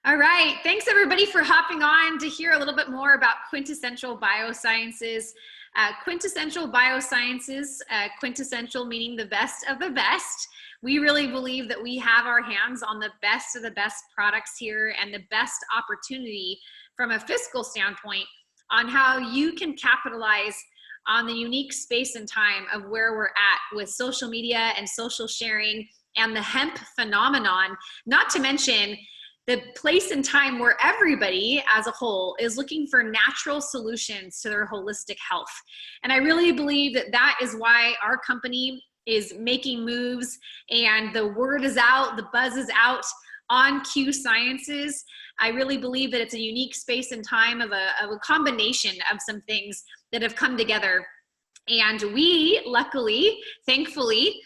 All right. Thanks everybody for hopping on to hear a little bit more about Quintessential Biosciences. Quintessential Biosciences, quintessential meaning the best of the best. We really believe that we have our hands on the best of the best products here and the best opportunity from a fiscal standpoint on how you can capitalize on the unique space and time of where we're at with social media and social sharing and the hemp phenomenon, not to mention the place and time where everybody as a whole is looking for natural solutions to their holistic health. And I really believe that that is why our company is making moves and the word is out, the buzz is out on Q Sciences. I really believe that it's a unique space and time of a combination of some things that have come together. And we, luckily, thankfully,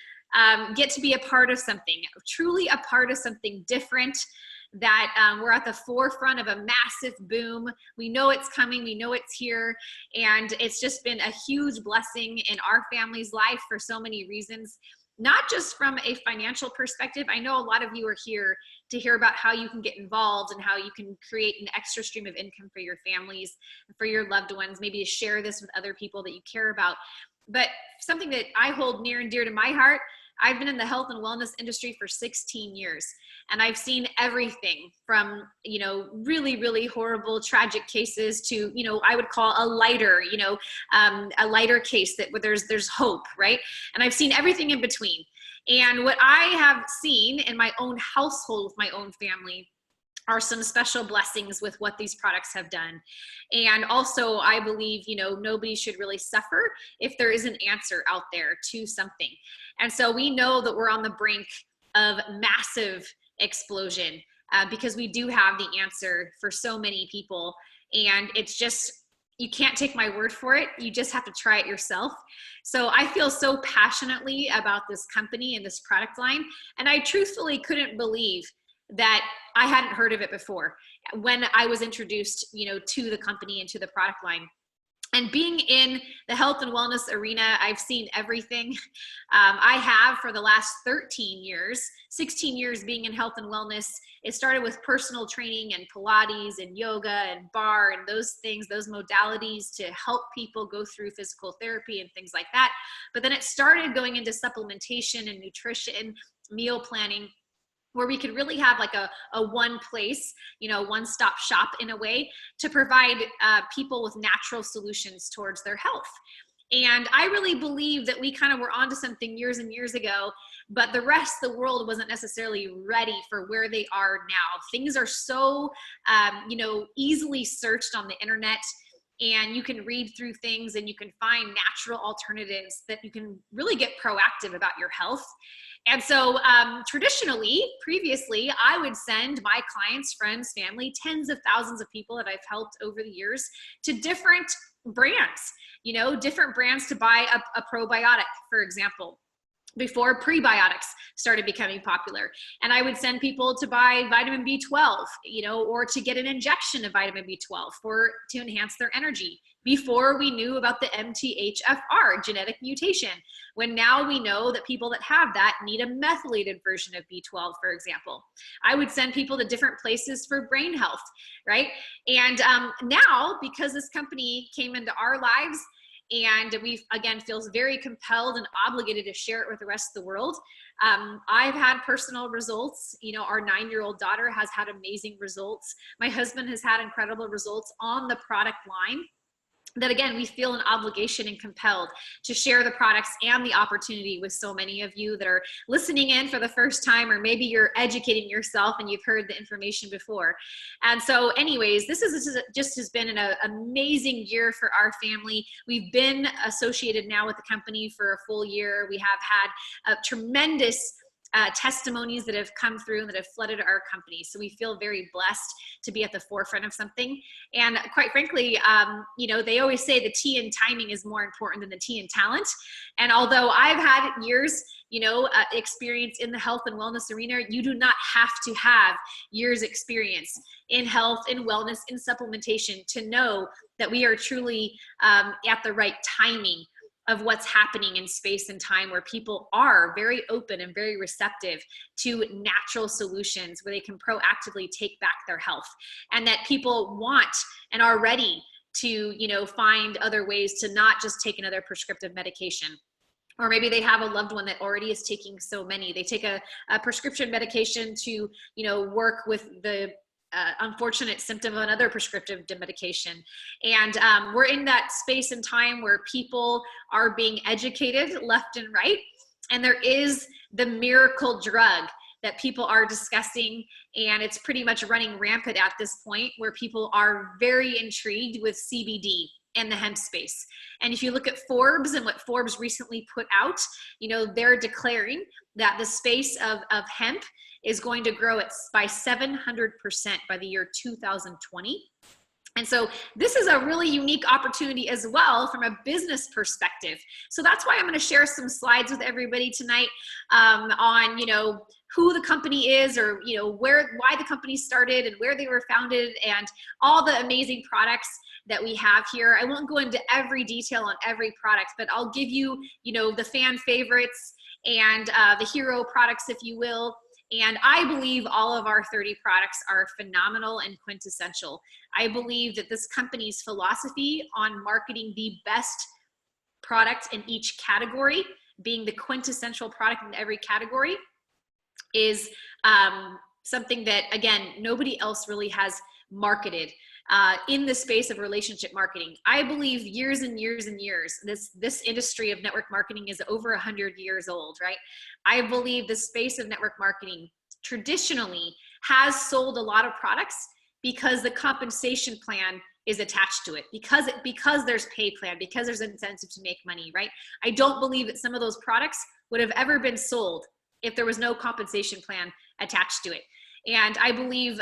get to be a part of something, truly a part of something different, that we're at the forefront of a massive boom. We know it's coming, we know it's here, and it's just been a huge blessing in our family's life for so many reasons, not just from a financial perspective. I know a lot of you are here to hear about how you can get involved and how you can create an extra stream of income for your families, for your loved ones, maybe to share this with other people that you care about. But something that I hold near and dear to my heart, I've been in the health and wellness industry for 16 years, and I've seen everything from, really, really horrible, tragic cases to, I would call a lighter, a lighter case that where there's hope, right? And I've seen everything in between. And what I have seen in my own household with my own family are some special blessings with what these products have done. And also, I believe, nobody should really suffer if there is an answer out there to something. And so we know that we're on the brink of massive explosion because we do have the answer for so many people. And it's just, you can't take my word for it. You just have to try it yourself. So I feel so passionately about this company and this product line. And I truthfully couldn't believe that I hadn't heard of it before when I was introduced, to the company and to the product line. And being in the health and wellness arena, I've seen everything. I have for the last 13 years, 16 years being in health and wellness. It started with personal training and Pilates and yoga and bar and those things, those modalities to help people go through physical therapy and things like that. But then it started going into supplementation and nutrition, meal planning, where we could really have like a one place, one-stop shop in a way to provide people with natural solutions towards their health. And I really believe that we kind of were onto something years and years ago, but the rest of the world wasn't necessarily ready for where they are now. Things are so, easily searched on the internet, and you can read through things and you can find natural alternatives that you can really get proactive about your health. And so previously, I would send my clients, friends, family, tens of thousands of people that I've helped over the years to different brands, different brands to buy a probiotic, for example, before prebiotics started becoming popular. And I would send people to buy vitamin B12, or to get an injection of vitamin B12 to enhance their energy before we knew about the MTHFR genetic mutation, when now we know that people that have that need a methylated version of B12, for example. I would send people to different places for brain health, right? And now, because this company came into our lives, and we, again, feels very compelled and obligated to share it with the rest of the world. I've had personal results. Our 9-year-old daughter has had amazing results. My husband has had incredible results on the product line. That again, we feel an obligation and compelled to share the products and the opportunity with so many of you that are listening in for the first time, or maybe you're educating yourself and you've heard the information before. And so anyways, this has been an amazing year for our family. We've been associated now with the company for a full year. We have had a tremendous testimonies that have come through and that have flooded our company. So we feel very blessed to be at the forefront of something. And quite frankly, they always say the T in timing is more important than the T in talent. And although I've had years, experience in the health and wellness arena, you do not have to have years experience in health, in wellness, in supplementation to know that we are truly at the right timing of what's happening in space and time, where people are very open and very receptive to natural solutions where they can proactively take back their health, and that people want and are ready to, you know, find other ways to not just take another prescriptive medication. Or maybe they have a loved one that already is taking so many. They take a prescription medication to, you know, work with the unfortunate symptom of another prescriptive medication. And we're in that space and time where people are being educated left and right. And there is the miracle drug that people are discussing, and it's pretty much running rampant at this point, where people are very intrigued with CBD and the hemp space. And if you look at Forbes and what Forbes recently put out, you know, they're declaring that the space of hemp is going to grow by 700% by the year 2020. And so this is a really unique opportunity as well from a business perspective. So that's why I'm going to share some slides with everybody tonight on, you know, who the company is, or, you know, why the company started and where they were founded, and all the amazing products that we have here. I won't go into every detail on every product, but I'll give you, you know, the fan favorites and the hero products, if you will. And I believe all of our 30 products are phenomenal and quintessential. I believe that this company's philosophy on marketing the best product in each category, being the quintessential product in every category, is something that, again, nobody else really has marketed in the space of relationship marketing. I believe years and years and years, this industry of network marketing is over 100 years old, right? I believe the space of network marketing traditionally has sold a lot of products because the compensation plan is attached to it, because there's pay plan, because there's an incentive to make money, right? I don't believe that some of those products would have ever been sold if there was no compensation plan attached to it. And I believe,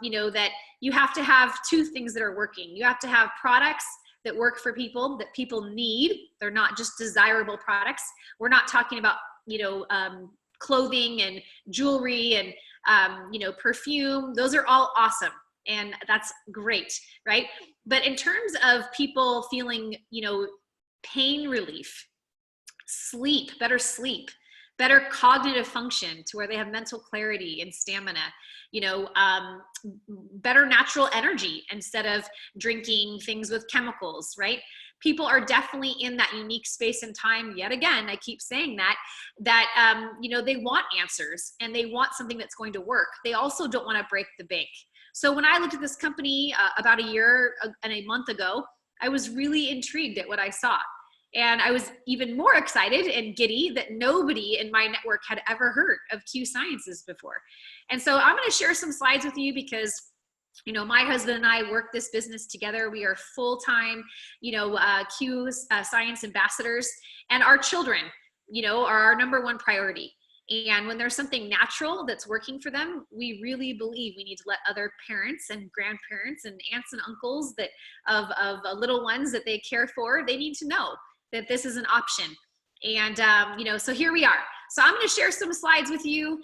you know, that you have to have two things that are working. You have to have products that work for people, that people need. They're not just desirable products. We're not talking about, you know, clothing and jewelry and, you know, perfume. Those are all awesome, and that's great, right? But in terms of people feeling, you know, pain relief, sleep, better cognitive function to where they have mental clarity and stamina, you know, better natural energy instead of drinking things with chemicals, right? People are definitely in that unique space and time. Yet again, I keep saying that, you know, they want answers and they want something that's going to work. They also don't want to break the bank. So when I looked at this company about a year and a month ago, I was really intrigued at what I saw. And I was even more excited and giddy that nobody in my network had ever heard of Q Sciences before. And so I'm going to share some slides with you because, you know, my husband and I work this business together. We are full-time, you know, Q Science ambassadors, and our children, you know, are our number one priority. And when there's something natural that's working for them, we really believe we need to let other parents and grandparents and aunts and uncles that of little ones that they care for, they need to know that this is an option. And, you know, so here we are. So I'm going to share some slides with you.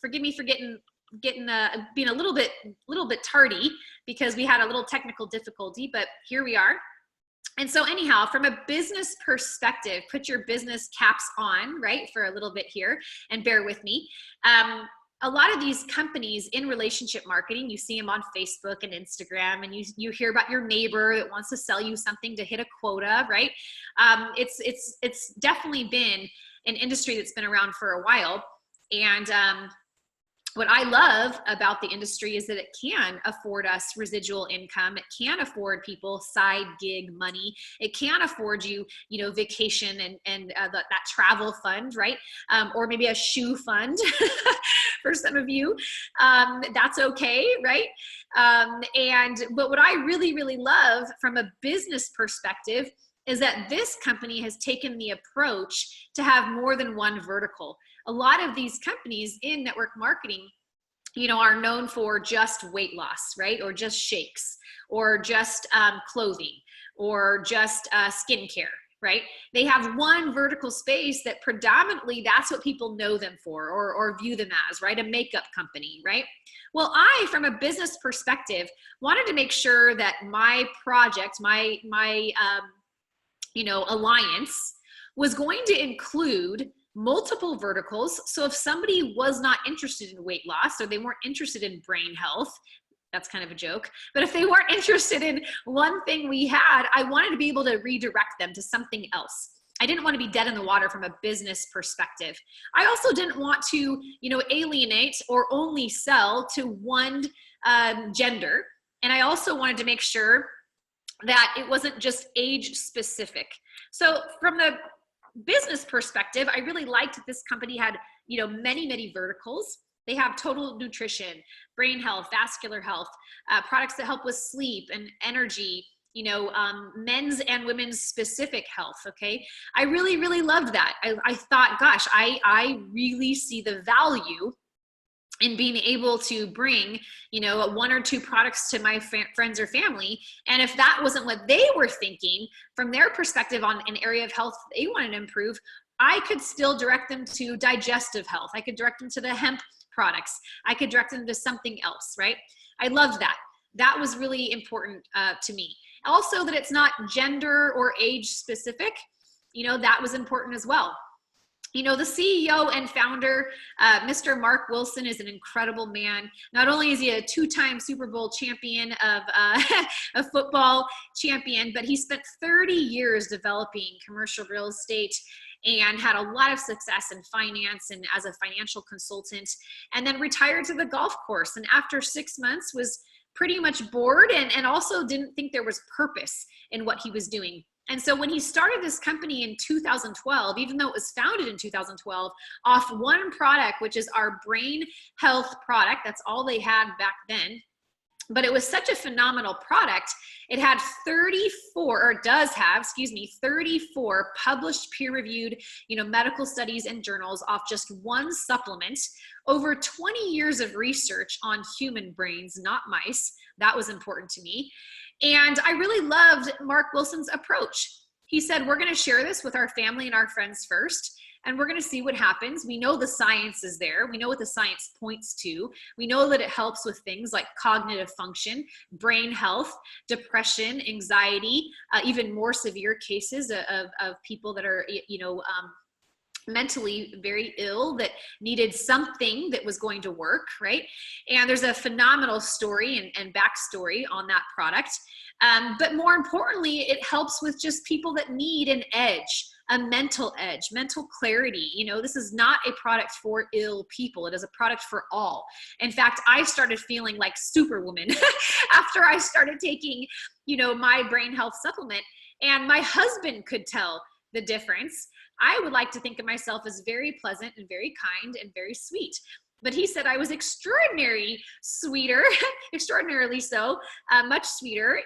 Forgive me for being a little bit tardy because we had a little technical difficulty, but here we are. And so anyhow, from a business perspective, put your business caps on, right, for a little bit here, and bear with me. A lot of these companies in relationship marketing, you see them on Facebook and Instagram, and you hear about your neighbor that wants to sell you something to hit a quota, right? It's definitely been an industry that's been around for a while. And what I love about the industry is that it can afford us residual income. It can afford people side gig money. It can afford you, you know, vacation and that travel fund, right? Or maybe a shoe fund for some of you. That's okay, right? But what I really, really love from a business perspective is that this company has taken the approach to have more than one vertical. A lot of these companies in network marketing, you know, are known for just weight loss, right? Or just shakes, or just clothing, or just skincare, right? They have one vertical space that predominantly that's what people know them for, or view them as, right? A makeup company, right? Well, I, from a business perspective, wanted to make sure that my project, my alliance was going to include multiple verticals. So if somebody was not interested in weight loss, or they weren't interested in brain health, that's kind of a joke, but if they weren't interested in one thing we had, I wanted to be able to redirect them to something else. I didn't want to be dead in the water from a business perspective. I also didn't want to, alienate or only sell to one gender. And I also wanted to make sure that it wasn't just age specific. So from the business perspective, I really liked that this company had, many, many verticals. They have total nutrition, brain health, vascular health, products that help with sleep and energy, men's and women's specific health. Okay. I really, really loved that. I thought, gosh, I really see the value in being able to bring, one or two products to my friends or family. And if that wasn't what they were thinking from their perspective on an area of health they wanted to improve, I could still direct them to digestive health. I could direct them to the hemp products. I could direct them to something else, right? I loved that. That was really important to me. Also that it's not gender or age specific, that was important as well. The CEO and founder, Mr. Mark Wilson, is an incredible man. Not only is he a two-time Super Bowl champion of a football champion, but he spent 30 years developing commercial real estate and had a lot of success in finance and as a financial consultant, and then retired to the golf course. And after 6 months was pretty much bored and also didn't think there was purpose in what he was doing. And so when he started this company in 2012, even though it was founded in 2012, off one product, which is our brain health product, that's all they had back then. But it was such a phenomenal product. It had 34 published peer-reviewed, medical studies and journals off just one supplement, over 20 years of research on human brains, not mice. That was important to me. And I really loved Mark Wilson's approach. He said, we're going to share this with our family and our friends first, and we're going to see what happens. We know the science is there. We know what the science points to. We know that it helps with things like cognitive function, brain health, depression, anxiety, even more severe cases of people that are, mentally very ill that needed something that was going to work, right? And there's a phenomenal story and backstory on that product. But more importantly, it helps with just people that need an edge, a mental edge, mental clarity. This is not a product for ill people. It is a product for all. In fact, I started feeling like Superwoman after I started taking, my brain health supplement, and my husband could tell the difference. I would like to think of myself as very pleasant and very kind and very sweet. But he said I was extraordinarily so, much sweeter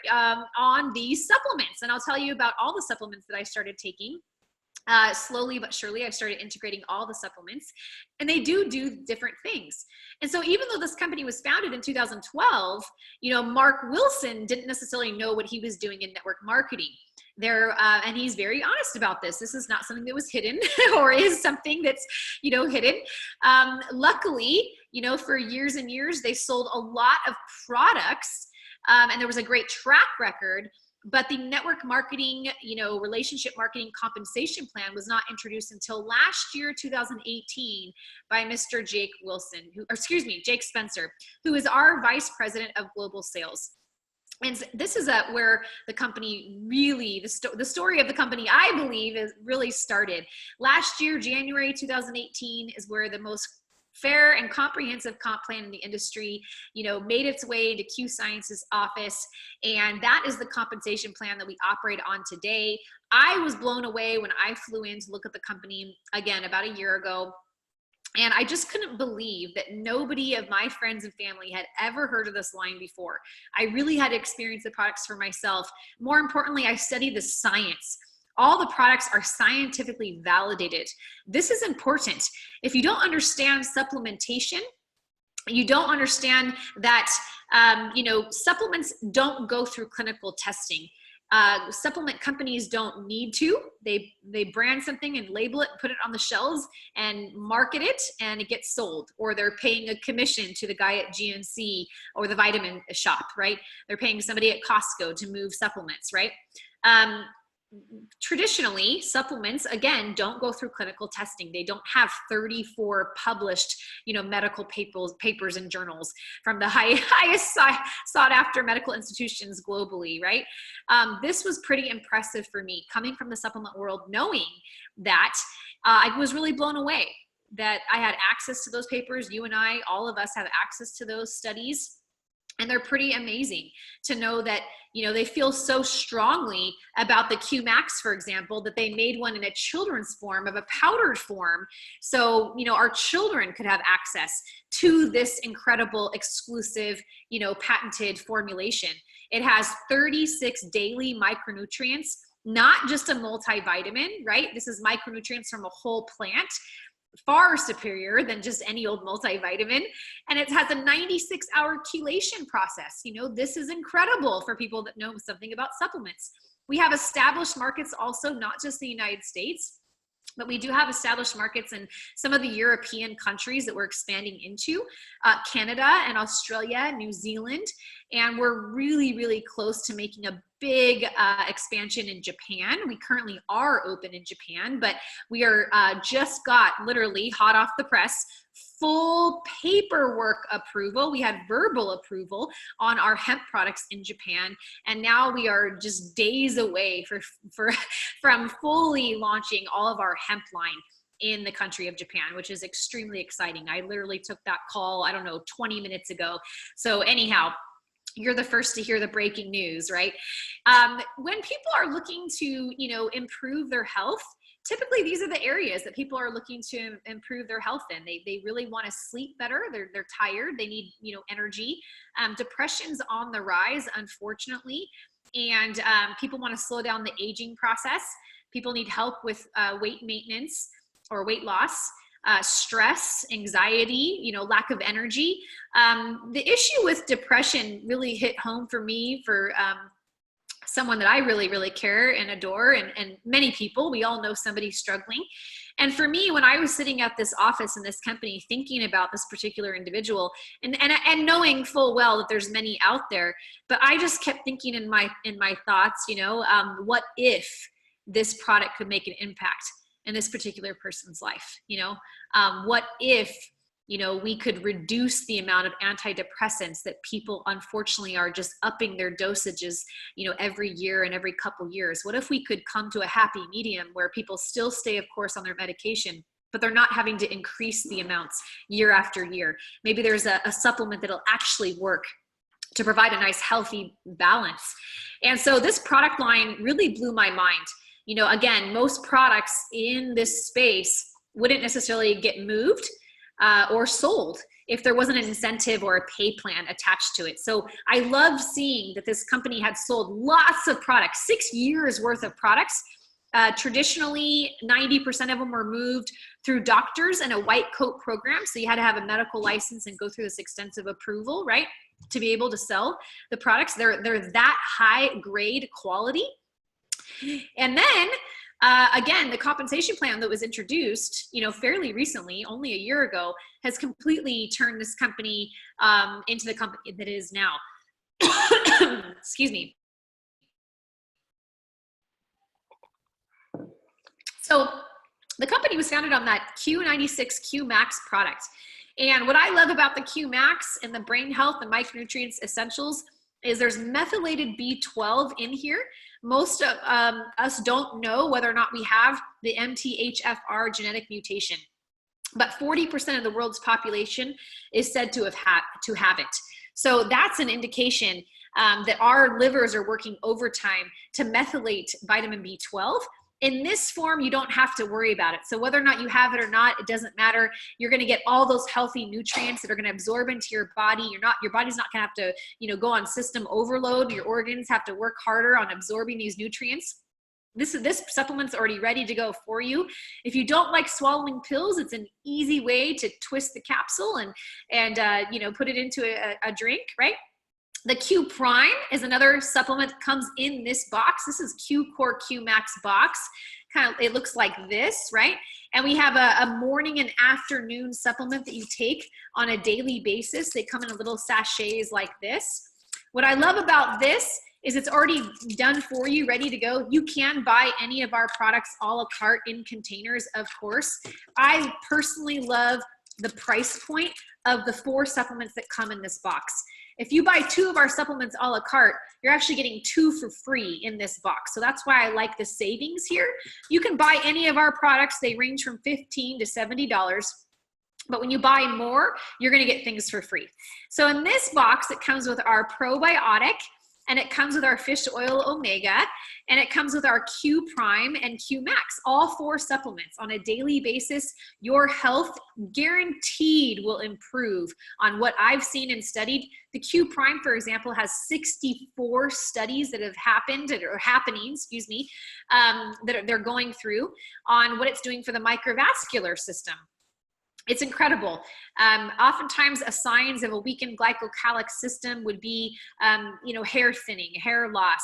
on these supplements. And I'll tell you about all the supplements that I started taking. Slowly but surely, I started integrating all the supplements, and they do different things. And so even though this company was founded in 2012, Mark Wilson didn't necessarily know what he was doing in network marketing. And he's very honest about this. This is not something that was hidden or is something that's, hidden. Luckily, for years and years, they sold a lot of products, and there was a great track record. But the network marketing, relationship marketing compensation plan was not introduced until last year, 2018, by Mr. Jake Spencer, who is our vice president of global sales. And this is where the company really, the story of the company, I believe, is really started. Last year, January 2018, is where the most fair and comprehensive comp plan in the industry, made its way into Q Science's office. And that is the compensation plan that we operate on today. I was blown away when I flew in to look at the company again about a year ago. And I just couldn't believe that nobody of my friends and family had ever heard of this line before. I really had to experience the products for myself. More importantly, I studied the science. All the products are scientifically validated. This is important. If you don't understand supplementation, you don't understand that, supplements don't go through clinical testing. Supplement companies don't need to. They brand something and label it, put it on the shelves and market it, and it gets sold. Or they're paying a commission to the guy at GNC or the vitamin shop, right? They're paying somebody at Costco to move supplements, right? traditionally, supplements, again, don't go through clinical testing. They don't have 34 published, medical papers and journals from the highest sought after medical institutions globally, right? This was pretty impressive for me coming from the supplement world, knowing that I was really blown away that I had access to those papers. You and I, all of us have access to those studies. And they're pretty amazing to know that, they feel so strongly about the Qmax, for example, that they made one in a children's form of a powdered form. So, our children could have access to this incredible, exclusive, patented formulation. It has 36 daily micronutrients, not just a multivitamin, right? This is micronutrients from a whole plant, far superior than just any old multivitamin. And it has a 96-hour chelation process. This is incredible for people that know something about supplements. We have established markets also, not just the United States, but we do have established markets in some of the European countries that we're expanding into, Canada and Australia, New Zealand, and we're really, really close to making a big expansion in Japan. We currently are open in Japan, but we are just got literally hot off the press full paperwork approval. We had verbal approval on our hemp products in Japan, and now we are just days away from fully launching all of our hemp line in the country of Japan, which is extremely exciting. I literally took that call, 20 minutes ago. So anyhow, you're the first to hear the breaking news, right? When people are looking to, improve their health, typically these are the areas that people are looking to improve their health in. They really want to sleep better. They're tired. They need, energy. Depression's on the rise, unfortunately. And people want to slow down the aging process. People need help with weight maintenance or weight loss. Stress, anxiety, lack of energy. The issue with depression really hit home for me, for someone that I really, really care and adore, and many people. We all know somebody struggling. And for me, when I was sitting at this office in this company thinking about this particular individual, and knowing full well that there's many out there, but I just kept thinking in my thoughts, what if this product could make an impact in this particular person's life? What if, we could reduce the amount of antidepressants that people unfortunately are just upping their dosages, every year and every couple years? What if we could come to a happy medium where people still stay, of course, on their medication, but they're not having to increase the amounts year after year? Maybe there's a supplement that'll actually work to provide a nice, healthy balance. And so this product line really blew my mind. Again, most products in this space wouldn't necessarily get moved or sold if there wasn't an incentive or a pay plan attached to it. So I love seeing that this company had sold lots of products, 6 years worth of products. Traditionally, 90% of them were moved through doctors and a white coat program. So you had to have a medical license and go through this extensive approval, right, to be able to sell the products. They're that high grade quality. And then, again, the compensation plan that was introduced, fairly recently, only a year ago, has completely turned this company into the company that it is now. Excuse me. So the company was founded on that Q96 Qmax product. And what I love about the Qmax and the brain health and micronutrients essentials is there's methylated B12 in here. Most of us don't know whether or not we have the MTHFR genetic mutation, but 40% of the world's population is said to have it. So that's an indication that our livers are working overtime to methylate vitamin B12. In this form, you don't have to worry about it. So whether or not you have it or not, it doesn't matter. You're going to get all those healthy nutrients that are going to absorb into your body. Your body's not going to have to, go on system overload. Your organs have to work harder on absorbing these nutrients. This supplement's already ready to go for you. If you don't like swallowing pills, it's an easy way to twist the capsule and put it into a drink, right? The Q Prime is another supplement that comes in this box. This is Q Core Q Max box. It looks like this, right? And we have a morning and afternoon supplement that you take on a daily basis. They come in little sachets like this. What I love about this is it's already done for you, ready to go. You can buy any of our products a la carte in containers, of course. I personally love the price point of the 4 supplements that come in this box. If you buy 2 of our supplements a la carte, you're actually getting 2 for free in this box. So that's why I like the savings here. You can buy any of our products. They range from $15 to $70. But when you buy more, you're gonna get things for free. So in this box, it comes with our probiotic, and it comes with our fish oil omega, and it comes with our Q Prime and Q Max, all 4 supplements on a daily basis. Your health guaranteed will improve on what I've seen and studied. The Q Prime, for example, has 64 studies that have happened, or happening, excuse me, that they're going through on what it's doing for the microvascular system. It's incredible. Oftentimes a signs of a weakened glycocalyx system would be, hair thinning, hair loss,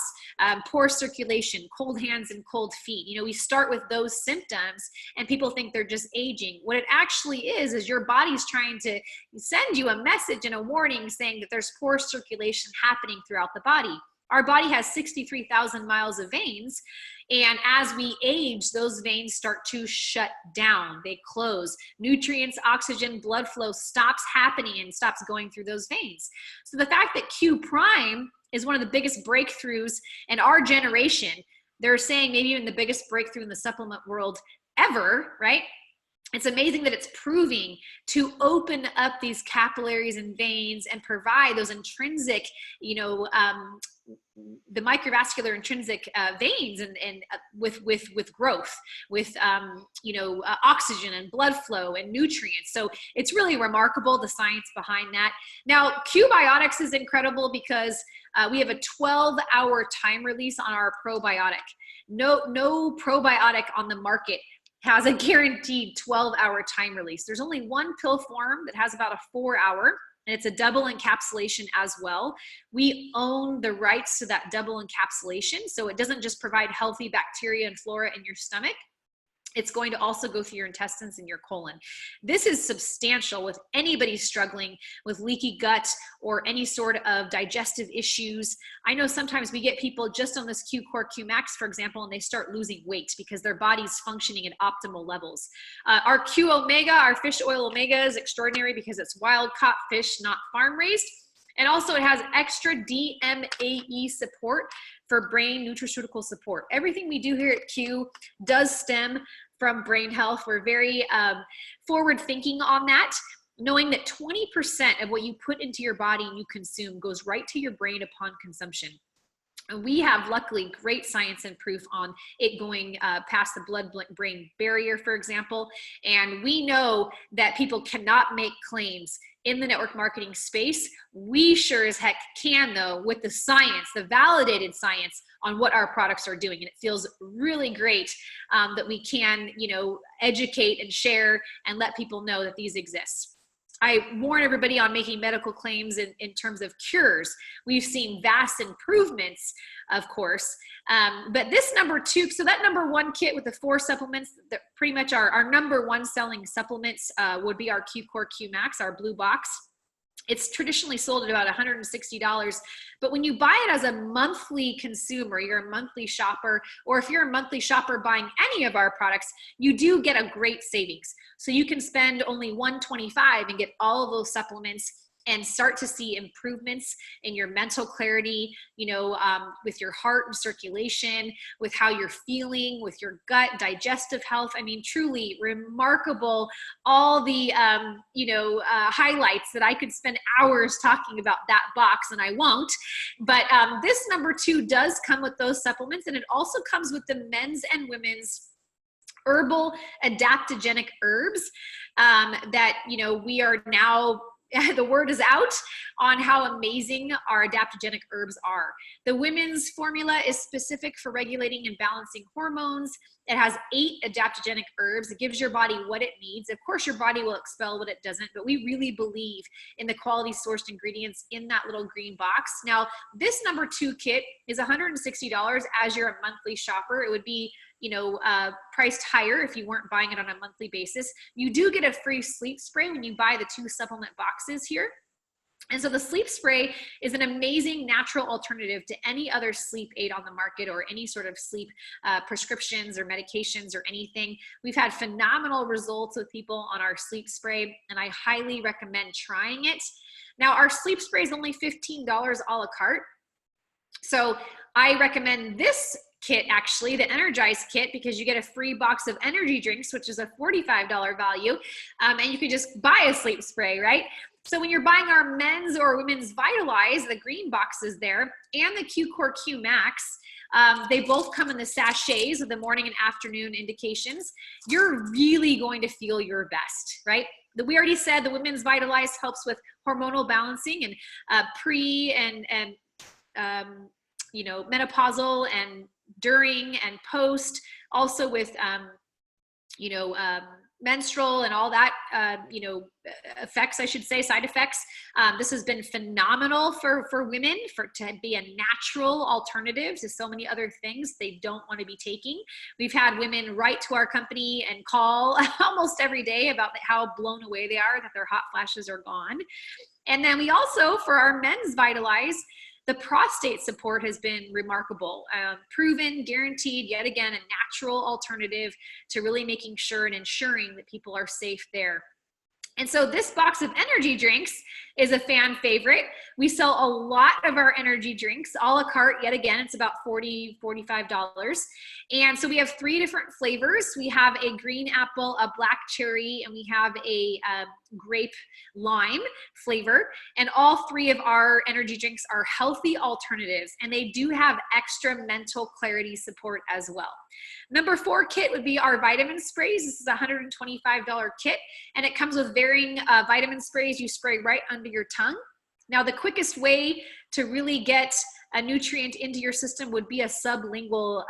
poor circulation, cold hands and cold feet. We start with those symptoms and people think they're just aging. What it actually is your body's trying to send you a message and a warning saying that there's poor circulation happening throughout the body. Our body has 63,000 miles of veins, and as we age, those veins start to shut down. They close. Nutrients, oxygen, blood flow stops happening and stops going through those veins. So the fact that Q Prime is one of the biggest breakthroughs in our generation, they're saying maybe even the biggest breakthrough in the supplement world ever, right? It's amazing that it's proving to open up these capillaries and veins and provide those intrinsic, the microvascular intrinsic veins and with growth, with oxygen and blood flow and nutrients. So it's really remarkable, the science behind that. Now, Q Biotics is incredible because we have a 12-hour time release on our probiotic. No probiotic on the market has a guaranteed 12-hour time release. There's only one pill form that has about a 4-hour, and it's a double encapsulation as well. We own the rights to that double encapsulation, so it doesn't just provide healthy bacteria and flora in your stomach. It's going to also go through your intestines and your colon. This is substantial with anybody struggling with leaky gut or any sort of digestive issues. I know sometimes we get people just on this Q Core Q Max, for example, and they start losing weight because their body's functioning at optimal levels. Our Q Omega, our fish oil omega, is extraordinary because it's wild caught fish, not farm raised. And also it has extra DMAE support for brain nutraceutical support. Everything we do here at Q does stem from brain health. We're very forward thinking on that, knowing that 20% of what you put into your body and you consume goes right to your brain upon consumption. And we have, luckily, great science and proof on it going past the blood-brain barrier, for example. And we know that people cannot make claims in the network marketing space. We sure as heck can, though, with the science, the validated science on what our products are doing. And it feels really great that we can, educate and share and let people know that these exist. I warn everybody on making medical claims in terms of cures. We've seen vast improvements, of course, but this number 2, so that number 1 kit with the 4 supplements, that pretty much our number 1 selling supplements would be our Q Core Q Max, our blue box. It's traditionally sold at about $160, but when you buy it as a monthly consumer, you're a monthly shopper, or if you're a monthly shopper buying any of our products, you do get a great savings. So you can spend only $125 and get all of those supplements and start to see improvements in your mental clarity, with your heart and circulation, with how you're feeling, with your gut, digestive health. I mean, truly remarkable, all the, highlights that I could spend hours talking about that box, and I won't. But this number 2 does come with those supplements, and it also comes with the men's and women's herbal adaptogenic herbs that, we are now, the word is out on how amazing our adaptogenic herbs are. The women's formula is specific for regulating and balancing hormones. It has 8 adaptogenic herbs. It gives your body what it needs. Of course, your body will expel what it doesn't, but we really believe in the quality sourced ingredients in that little green box. Now, this number 2 kit is $160 as you're a monthly shopper. It would be priced higher if you weren't buying it on a monthly basis. You do get a free sleep spray when you buy the 2 supplement boxes here. And so the sleep spray is an amazing natural alternative to any other sleep aid on the market or any sort of sleep prescriptions or medications or anything. We've had phenomenal results with people on our sleep spray, and I highly recommend trying it. Now, our sleep spray is only $15 a la carte. So I recommend this kit, actually, the Energize kit, because you get a free box of energy drinks, which is a $45 value, and you can just buy a sleep spray, right? So when you're buying our men's or women's Vitalize, the green boxes there, and the Q-Core Q Max, they both come in the sachets with the morning and afternoon indications. You're really going to feel your best, right? We already said the women's Vitalize helps with hormonal balancing and pre and you know, menopausal and during and post, also with you know, menstrual and all that, you know, effects, I should say, side effects. This has been phenomenal for women to be a natural alternative to so many other things they don't want to be taking. We've had women write to our company and call almost every day about how blown away they are that their hot flashes are gone. And then we also, for our men's Vitalize, the prostate support has been remarkable, proven, guaranteed, yet again, a natural alternative to really making sure and ensuring that people are safe there. And so this box of energy drinks is a fan favorite. We sell a lot of our energy drinks a la carte. Yet again, it's about $40, $45. And so we have 3 different flavors. We have a green apple, a black cherry, and we have a grape lime flavor. And all 3 of our energy drinks are healthy alternatives, and they do have extra mental clarity support as well. Number 4 kit would be our vitamin sprays. This is a $125 kit, and it comes with varying vitamin sprays you spray right under your tongue. Now, the quickest way to really get a nutrient into your system would be a sublingual,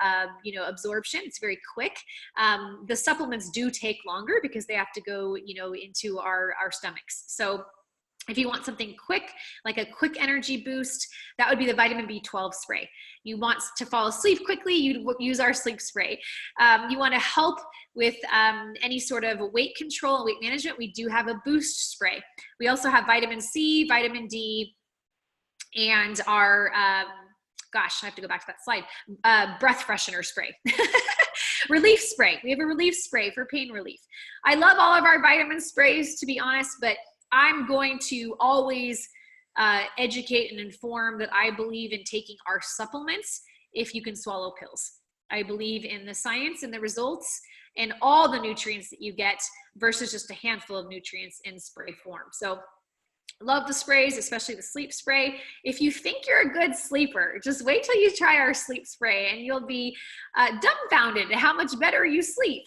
you know, absorption. It's very quick. The supplements do take longer because they have to go, you know, into our stomachs. So if you want something quick, like a quick energy boost, that would be the vitamin B12 spray. You want to fall asleep quickly, you'd use our sleep spray. You want to help with any sort of weight control and weight management, we do have a boost spray. We also have vitamin C, vitamin D, and our, gosh, I have to go back to that slide, breath freshener spray. Relief spray. We have a relief spray for pain relief. I love all of our vitamin sprays, to be honest, but I'm going to always educate and inform that I believe in taking our supplements if you can swallow pills. I believe in the science and the results and all the nutrients that you get versus just a handful of nutrients in spray form. So love the sprays, especially the sleep spray. If you think you're a good sleeper, just wait till you try our sleep spray and you'll be dumbfounded at how much better you sleep.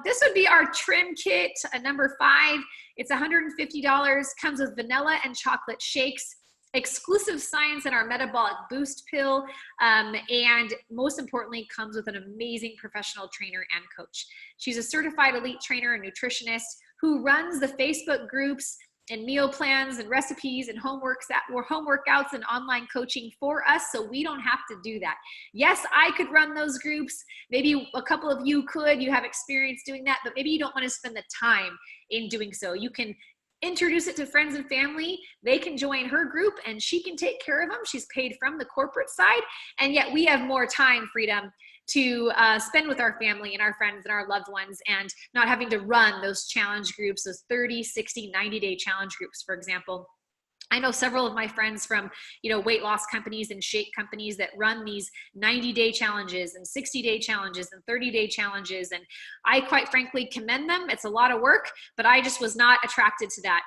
This would be our trim kit, number 5. It's $150, comes with vanilla and chocolate shakes, exclusive science in our metabolic boost pill, and most importantly, comes with an amazing professional trainer and coach. She's a certified elite trainer and nutritionist who runs the Facebook groups and meal plans and recipes and home workouts and online coaching for us, so we don't have to do that. Yes, I could run those groups. Maybe a couple of you could. You have experience doing that, but maybe you don't want to spend the time in doing so. You can introduce it to friends and family. They can join her group and she can take care of them. She's paid from the corporate side, and yet we have more time freedom to spend with our family and our friends and our loved ones, and not having to run those challenge groups, those 30, 60, 90-day challenge groups, for example. I know several of my friends from, you know, weight loss companies and shake companies that run these 90-day challenges and 60-day challenges and 30-day challenges. And I quite frankly commend them. It's a lot of work, but I just was not attracted to that.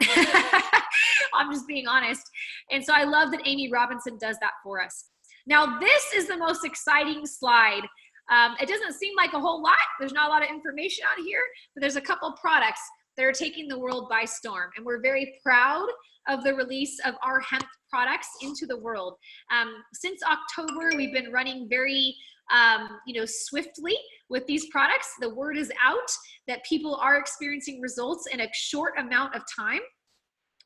I'm just being honest. And so I love that Amy Robinson does that for us. Now, this is the most exciting slide. It doesn't seem like a whole lot. There's not a lot of information on here, but there's a couple products that are taking the world by storm. And we're very proud of the release of our hemp products into the world. Since October, we've been running very swiftly with these products. The word is out that people are experiencing results in a short amount of time.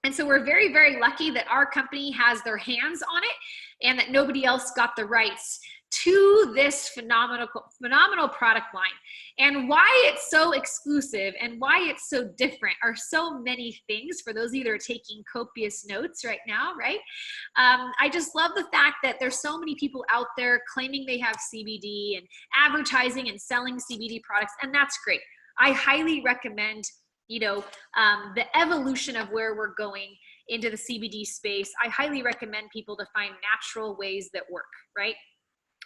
And so we're very, very lucky that our company has their hands on it and that nobody else got the rights to this phenomenal product line. And why it's so exclusive and why it's so different are so many things for those of you that are taking copious notes right now, right? I just love the fact that there's so many people out there claiming they have CBD and advertising and selling CBD products, and that's great. I highly recommend, you know, the evolution of where we're going into the CBD space. I highly recommend people to find natural ways that work, right?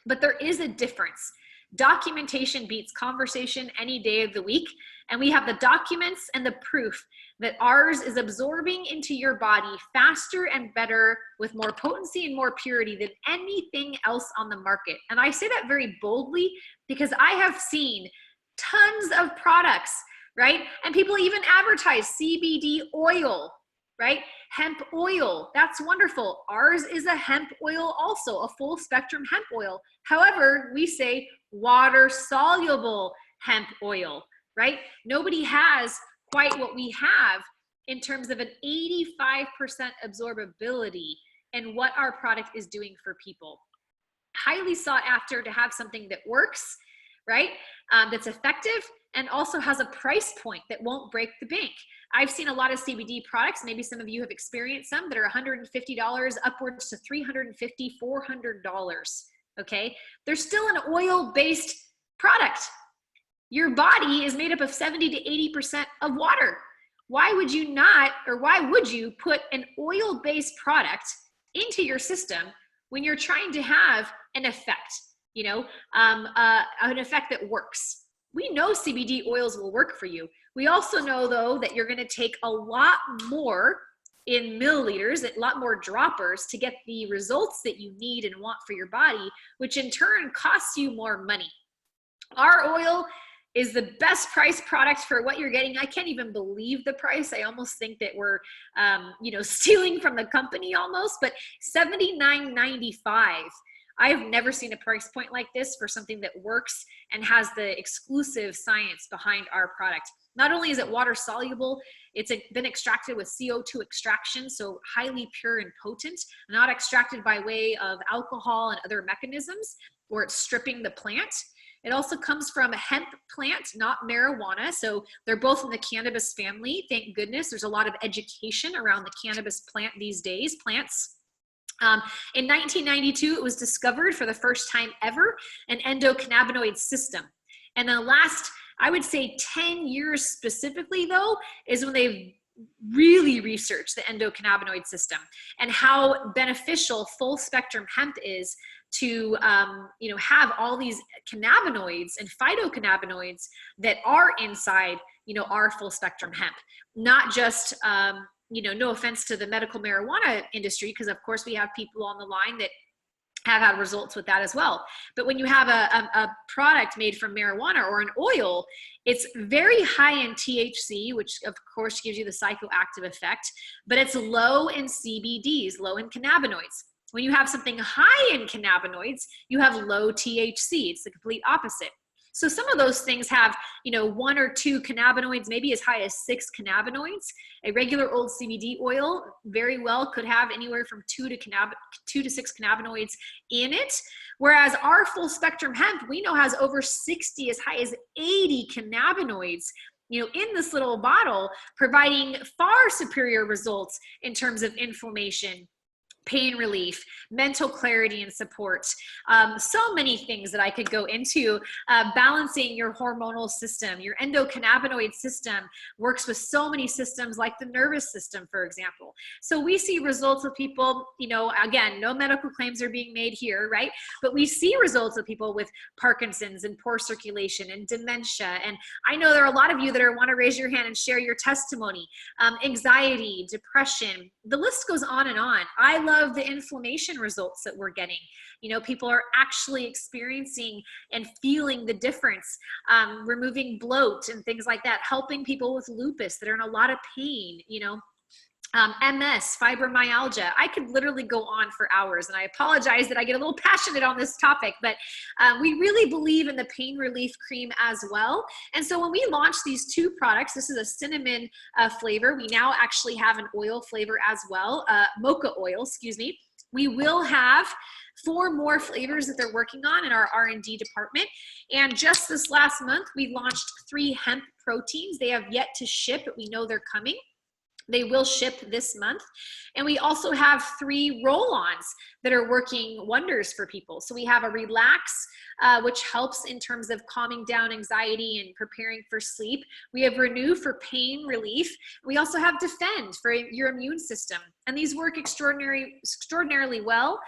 But there is a difference. Documentation beats conversation any day of the week. And we have the documents and the proof that ours is absorbing into your body faster and better with more potency and more purity than anything else on the market. And I say that very boldly because I have seen tons of products, right? And people even advertise CBD oil, right? Hemp oil, that's wonderful. Ours is a hemp oil also, a full spectrum hemp oil. However, we say water soluble hemp oil, right? Nobody has quite what we have in terms of an 85% absorbability and what our product is doing for people. Highly sought after to have something that works, right? That's effective and also has a price point that won't break the bank. I've seen a lot of CBD products, maybe some of you have experienced some that are $150 upwards to $350, $400, okay? They're still an oil-based product. Your body is made up of 70 to 80% of water. Why would you not, or why would you put an oil-based product into your system when you're trying to have an effect, you know, an effect that works? We know CBD oils will work for you. We also know, though, that you're going to take a lot more in milliliters, a lot more droppers to get the results that you need and want for your body, which in turn costs you more money. Our oil is the best price product for what you're getting. I can't even believe the price. I almost think that we're, you know, stealing from the company almost, but $79.95. I've never seen a price point like this for something that works and has the exclusive science behind our product. Not only is it water soluble, it's been extracted with CO2 extraction, so highly pure and potent, not extracted by way of alcohol and other mechanisms, or it's stripping the plant. It also comes from a hemp plant, not marijuana. So they're both in the cannabis family. Thank goodness. There's a lot of education around the cannabis plant these days, plants. In 1992, it was discovered for the first time ever, an endocannabinoid system. And the last, I would say 10 years specifically though, is when they've really researched the endocannabinoid system and how beneficial full spectrum hemp is to you know, have all these cannabinoids and phytocannabinoids that are inside, you know, our full spectrum hemp, not just you know, no offense to the medical marijuana industry, because of course we have people on the line that have had results with that as well. But when you have a product made from marijuana or an oil, it's very high in THC, which of course gives you the psychoactive effect, but it's low in CBDs, low in cannabinoids. When you have something high in cannabinoids, you have low THC. It's the complete opposite. So some of those things have, you know, 1 or 2 cannabinoids, maybe as high as 6 cannabinoids. A regular old CBD oil very well could have anywhere from 2 to 6 cannabinoids in it. Whereas our full spectrum hemp, we know has over 60, as high as 80 cannabinoids, you know, in this little bottle, providing far superior results in terms of inflammation, pain relief, mental clarity and support, so many things that I could go into. Balancing your hormonal system, your endocannabinoid system works with so many systems like the nervous system, for example. So we see results of people, you know, again, no medical claims are being made here, right? But we see results of people with Parkinson's and poor circulation and dementia. And I know there are a lot of you that want to raise your hand and share your testimony, anxiety, depression, the list goes on and on. I love the inflammation results that we're getting. You know, people are actually experiencing and feeling the difference, removing bloat and things like that, helping people with lupus that are in a lot of pain, you know. MS, fibromyalgia. I could literally go on for hours, and I apologize that I get a little passionate on this topic, but we really believe in the pain relief cream as well. And so when we launched these two products, this is a cinnamon flavor. We now actually have an oil flavor as well, mocha oil, excuse me. We will have 4 more flavors that they're working on in our R&D department. And just this last month, we launched 3 hemp proteins. They have yet to ship, but we know they're coming. They will ship this month. And we also have 3 roll-ons that are working wonders for people. So we have a Relax, which helps in terms of calming down anxiety and preparing for sleep. We have Renew for pain relief. We also have Defend for your immune system. And these work extraordinarily well.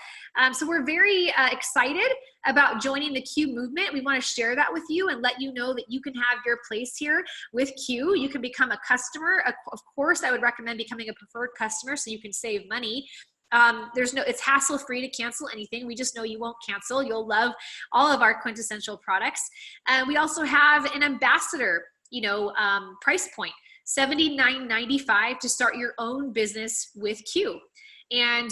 So we're very excited about joining the Q movement. We want to share that with you and let you know that you can have your place here with Q. You can become a customer. Of course, I would recommend becoming a preferred customer so you can save money. It's hassle-free to cancel anything. We just know you won't cancel. You'll love all of our quintessential products. We also have an ambassador, price point, $79.95 to start your own business with Q. And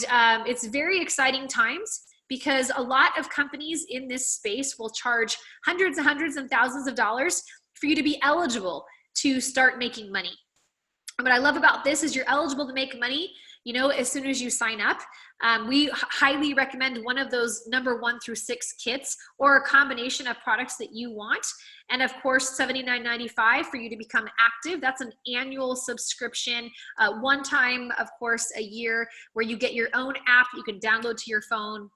it's very exciting times because a lot of companies in this space will charge hundreds and thousands of dollars for you to be eligible to start making money. And what I love about this is you're eligible to make money, as soon as you sign up. We highly recommend one of those number 1 through 6 kits or a combination of products that you want. And of course, $79.95 for you to become active. That's an annual subscription, one time, of course, a year, where you get your own app you can download to your phone.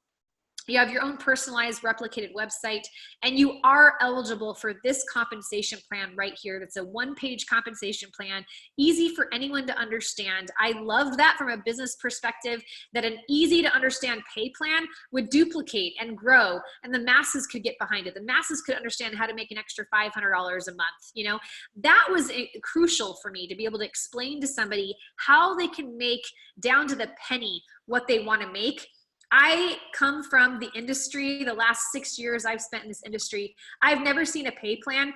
You have your own personalized replicated website, and you are eligible for this compensation plan right here. That's a 1-page compensation plan, easy for anyone to understand. I love that from a business perspective, that an easy to understand pay plan would duplicate and grow, and the masses could get behind it. The masses could understand how to make an extra $500 a month. That was crucial for me to be able to explain to somebody how they can make down to the penny what they want to make. I come from the industry. The last 6 years I've spent in this industry, I've never seen a pay plan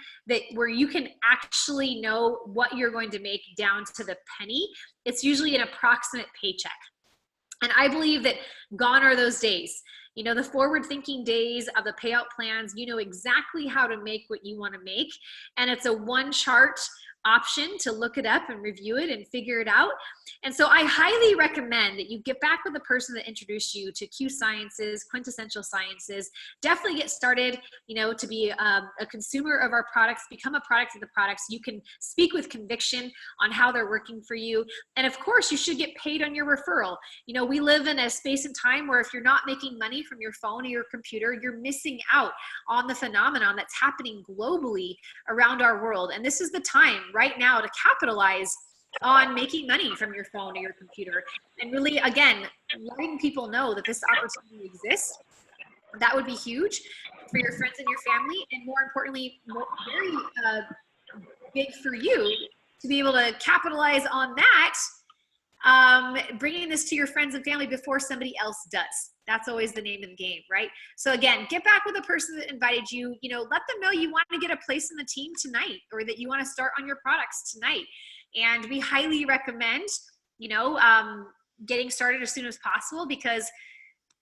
where you can actually know what you're going to make down to the penny. It's usually an approximate paycheck. And I believe that gone are those days. The forward-thinking days of the payout plans, you know exactly how to make what you want to make. And it's a 1-chart option to look it up and review it and figure it out. And so I highly recommend that you get back with the person that introduced you to Q Sciences, Quintessential Sciences. Definitely get started, to be a consumer of our products, become a product of the products. You can speak with conviction on how they're working for you. And of course, you should get paid on your referral. We live in a space and time where if you're not making money from your phone or your computer, you're missing out on the phenomenon that's happening globally around our world. And this is the time right now to capitalize on making money from your phone or your computer, and really, again, letting people know that this opportunity exists. That would be huge for your friends and your family, and more importantly, very big for you to be able to capitalize on that, bringing this to your friends and family before somebody else does. That's always the name of the game, right? So again, get back with the person that invited you. Let them know you want to get a place in the team tonight, or that you want to start on your products tonight. And we highly recommend, getting started as soon as possible, because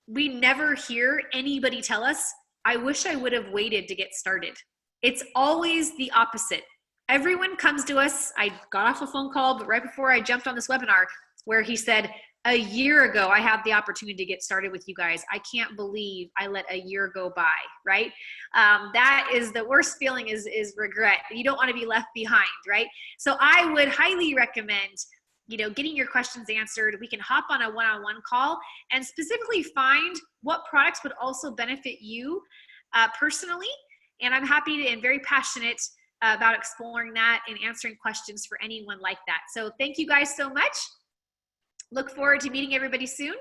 we never hear anybody tell us, I wish I would have waited to get started. It's always the opposite. Everyone comes to us. I got off a phone call, but right before I jumped on this webinar, where he said, a year ago, I had the opportunity to get started with you guys. I can't believe I let a year go by, right? That is the worst feeling, is regret. You don't want to be left behind, right? So I would highly recommend, getting your questions answered. We can hop on a one-on-one call and specifically find what products would also benefit you personally. And I'm happy and very passionate about exploring that and answering questions for anyone like that. So thank you guys so much. Look forward to meeting everybody soon.